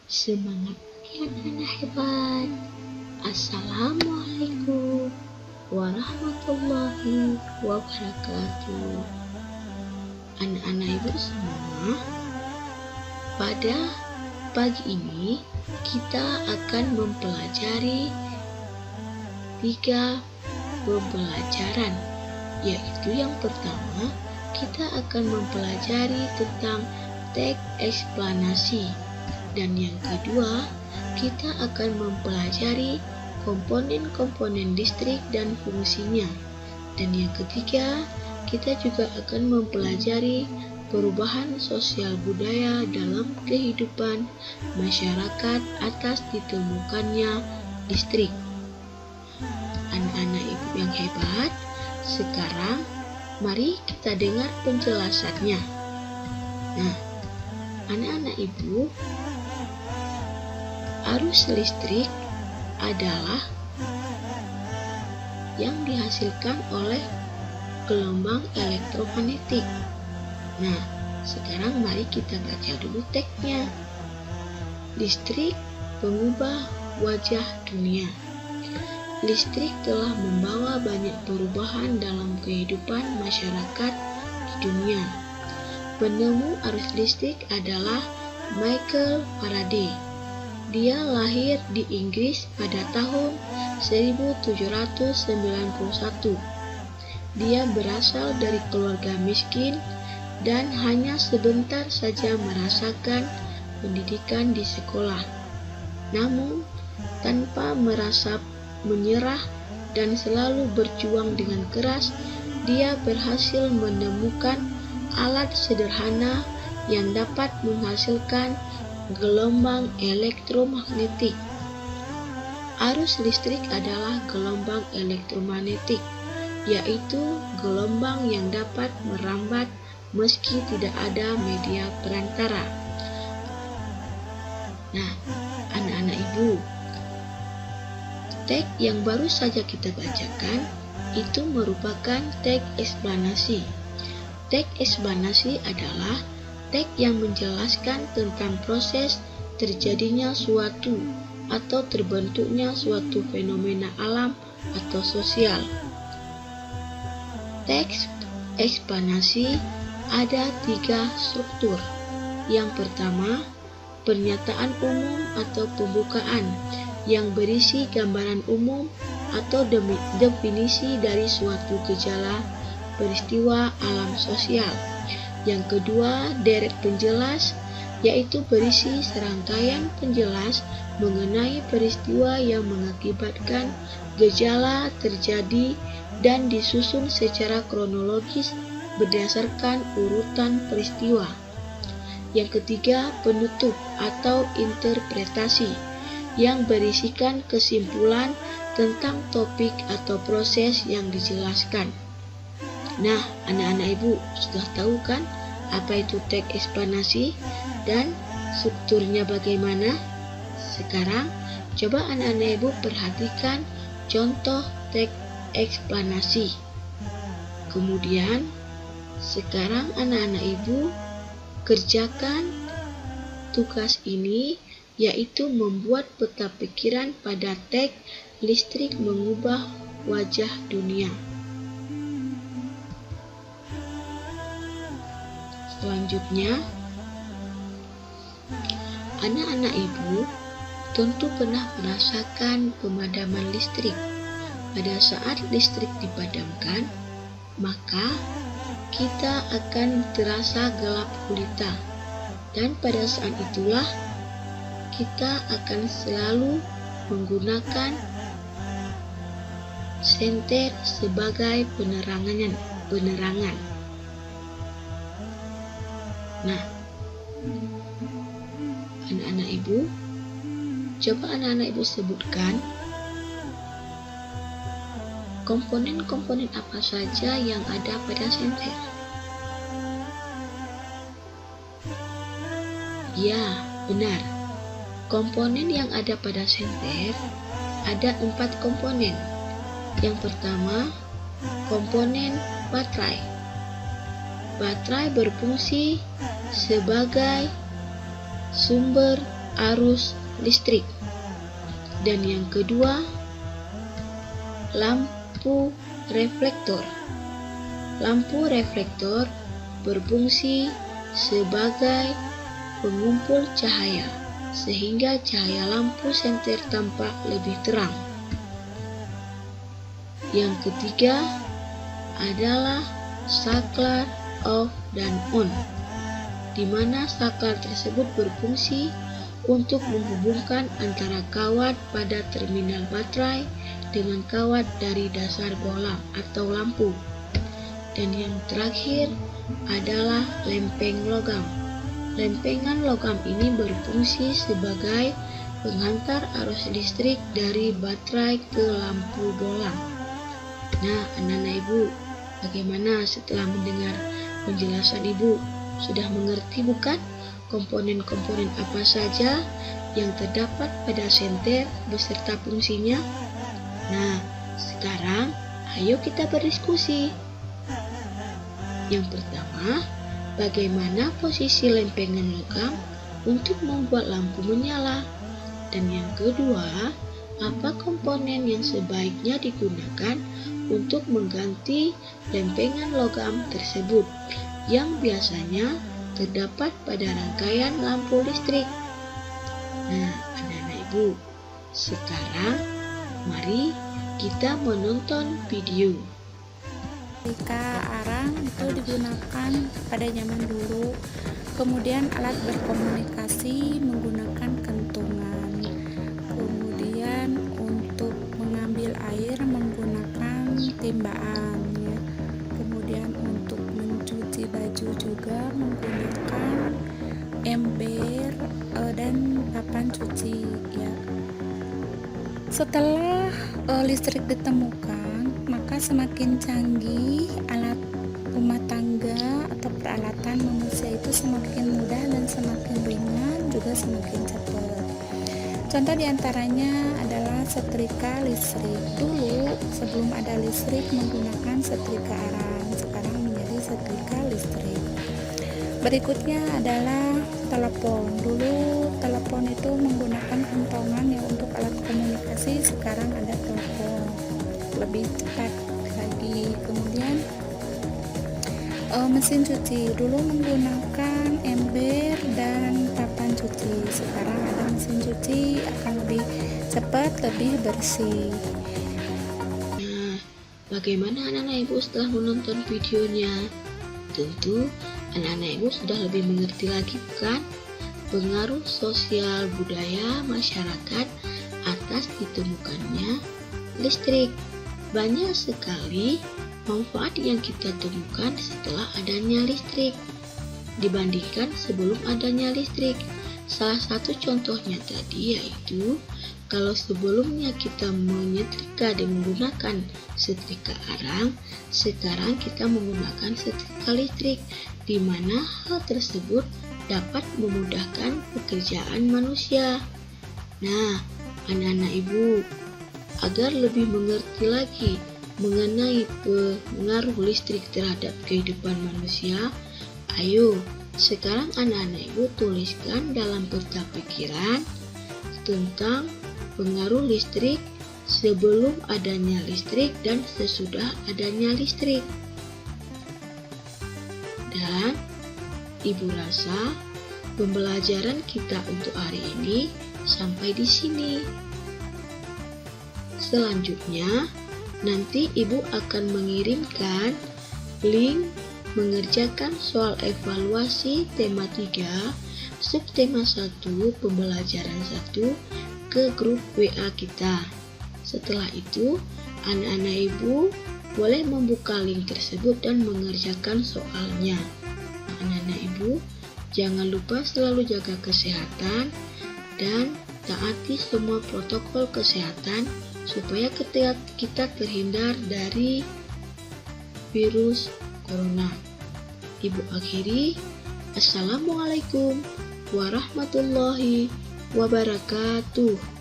Semangat ya anak-anak hebat. Assalamualaikum warahmatullahi wabarakatuh. Anak-anak ibu semua, pada pagi ini kita akan mempelajari 3 pembelajaran, yaitu yang pertama kita akan mempelajari tentang teks eksplanasi, dan yang kedua kita akan mempelajari komponen-komponen listrik dan fungsinya, dan yang ketiga kita juga akan mempelajari perubahan sosial budaya dalam kehidupan masyarakat atas ditemukannya listrik. Anak-anak ibu yang hebat, sekarang mari kita dengar penjelasannya. Nah, anak-anak ibu, arus listrik adalah yang dihasilkan oleh gelombang elektromagnetik. Nah, sekarang mari kita baca dulu teksnya. Listrik mengubah wajah dunia. Listrik telah membawa banyak perubahan dalam kehidupan masyarakat di dunia. Penemu arus listrik adalah Michael Faraday. Dia lahir di Inggris pada tahun 1791. Dia berasal dari keluarga miskin dan hanya sebentar saja merasakan pendidikan di sekolah. Namun, tanpa merasa menyerah dan selalu berjuang dengan keras, dia berhasil menemukan alat sederhana yang dapat menghasilkan gelombang elektromagnetik. Arus listrik adalah gelombang elektromagnetik, yaitu gelombang yang dapat merambat meski tidak ada media perantara. Nah, anak-anak ibu, teks yang baru saja kita bacakan itu merupakan teks eksplanasi. Teks eksplanasi adalah teks yang menjelaskan tentang proses terjadinya suatu atau terbentuknya suatu fenomena alam atau sosial. Teks eksplanasi ada 3 struktur. Yang pertama, pernyataan umum atau pembukaan yang berisi gambaran umum atau definisi dari suatu gejala peristiwa alam sosial. Yang kedua, deret penjelas, yaitu berisi serangkaian penjelas mengenai peristiwa yang mengakibatkan gejala terjadi dan disusun secara kronologis berdasarkan urutan peristiwa. Yang ketiga, penutup atau interpretasi yang berisikan kesimpulan tentang topik atau proses yang dijelaskan. Nah, anak-anak ibu sudah tahu kan apa itu teks eksplanasi dan strukturnya bagaimana? Sekarang coba anak-anak ibu perhatikan contoh teks eksplanasi. Kemudian sekarang anak-anak ibu kerjakan tugas ini, yaitu membuat peta pikiran pada teks listrik mengubah wajah dunia. Selanjutnya, anak-anak ibu tentu pernah merasakan pemadaman listrik. Pada saat listrik dipadamkan, maka kita akan terasa gelap gulita, dan pada saat itulah kita akan selalu menggunakan senter sebagai penerangan. Nah, anak-anak ibu, coba anak-anak ibu sebutkan komponen-komponen apa saja yang ada pada senter. Ya, benar. Komponen yang ada pada senter ada 4 komponen. Yang pertama, komponen baterai. Baterai berfungsi sebagai sumber arus listrik. Dan yang kedua, lampu reflektor. Lampu reflektor berfungsi sebagai pengumpul cahaya, sehingga cahaya lampu senter tampak lebih terang. Yang ketiga adalah saklar off dan on, di mana saklar tersebut berfungsi untuk menghubungkan antara kawat pada terminal baterai dengan kawat dari dasar bola atau lampu. Dan yang terakhir adalah lempeng logam. Lempengan logam ini berfungsi sebagai penghantar arus listrik dari baterai ke lampu bola. Nah, anak-anak ibu, bagaimana setelah mendengar penjelasan ibu? Sudah mengerti bukan komponen-komponen apa saja yang terdapat pada senter beserta fungsinya? Nah, sekarang ayo kita berdiskusi. Yang pertama, bagaimana posisi lempengan logam untuk membuat lampu menyala? Dan yang kedua, apa komponen yang sebaiknya digunakan untuk mengganti lempengan logam tersebut yang biasanya terdapat pada rangkaian lampu listrik? Nah, anak-anak ibu, sekarang mari kita menonton video. Ketika arang itu digunakan pada zaman dulu, kemudian alat berkomunikasi menggunakan kentungan, kemudian untuk mengambil air menggunakan timbaan, ya. Kemudian untuk mencuci baju juga menggunakan ember dan papan cuci, ya. Setelah listrik ditemukan, maka semakin canggih alat rumah tangga atau peralatan manusia itu semakin mudah dan semakin ringan, juga semakin cepat. Contoh diantaranya adalah setrika listrik. Dulu sebelum ada listrik menggunakan setrika arang, sekarang menjadi setrika listrik. Berikutnya adalah telepon. Dulu telepon itu menggunakan kentongan ya untuk alat komunikasi, sekarang ada telepon lebih cepat lagi. Kemudian mesin cuci, dulu menggunakan ember dan papan cuci, sekarang ada mesin cuci, akan lebih cepat, lebih bersih. Nah, bagaimana anak-anak ibu setelah menonton videonya? Tentu anak-anak ibu sudah lebih mengerti lagi bukan pengaruh sosial budaya masyarakat atas ditemukannya listrik. Banyak sekali manfaat yang kita temukan setelah adanya listrik dibandingkan sebelum adanya listrik. Salah satu contohnya tadi yaitu kalau sebelumnya kita menyetrika dengan menggunakan setrika arang, sekarang kita menggunakan setrika listrik, di mana hal tersebut dapat memudahkan pekerjaan manusia. Nah, anak-anak ibu, agar lebih mengerti lagi mengenai pengaruh listrik terhadap kehidupan manusia, ayo sekarang anak-anak ibu tuliskan dalam peta pikiran tentang pengaruh listrik sebelum adanya listrik dan sesudah adanya listrik. Dan ibu rasa pembelajaran kita untuk hari ini sampai di sini. Selanjutnya, nanti ibu akan mengirimkan link mengerjakan soal evaluasi tema 3, subtema 1, pembelajaran 1 ke grup WA kita. Setelah itu, anak-anak ibu boleh membuka link tersebut dan mengerjakan soalnya. Anak-anak ibu, jangan lupa selalu jaga kesehatan dan taati semua protokol kesehatan supaya kita terhindar dari virus corona. Ibu akhiri, Assalamualaikum warahmatullahi wabarakatuh.